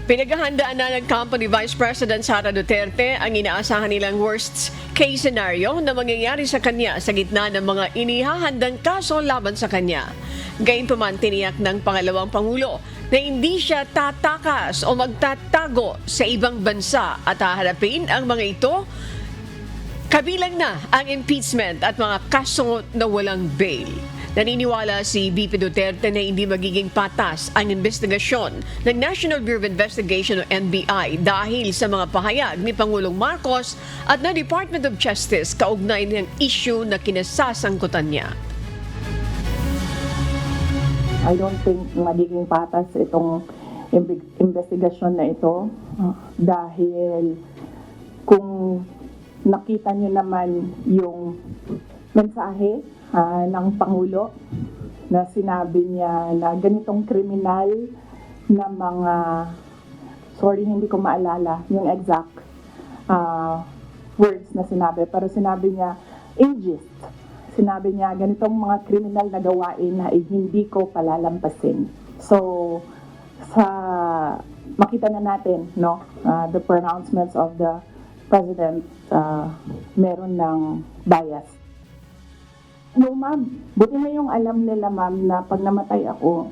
Pinaghahandaan na ng kampo ni Vice President Sara Duterte ang inaasahan nilang worst case scenario na mangyayari sa kanya sa gitna ng mga inihahandang kaso laban sa kanya. Gayunpaman, tiniyak ng pangalawang Pangulo na hindi siya tatakas o magtatago sa ibang bansa at haharapin ang mga ito, kabilang na ang impeachment at mga kaso na walang bail. Naniniwala si VP Duterte na hindi magiging patas ang investigasyon ng National Bureau of Investigation o NBI dahil sa mga pahayag ni Pangulong Marcos at ng Department of Justice kaugnay ng issue na kinasasangkutan niya. I don't think magiging patas itong investigasyon na ito dahil kung nakita niyo naman yung mensahe ng Pangulo na sinabi niya na ganitong kriminal na mga, sorry hindi ko maalala yung exact words na sinabi, pero sinabi niya in gist, sinabi niya ganitong mga kriminal na gawain na hindi ko palalampasin. So sa makita na natin no the pronouncements of the President, meron ng bias. No, ma'am. Buti na yung alam nila, ma'am, na pag namatay ako,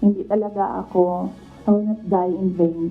hindi talaga ako, I will not die in vain.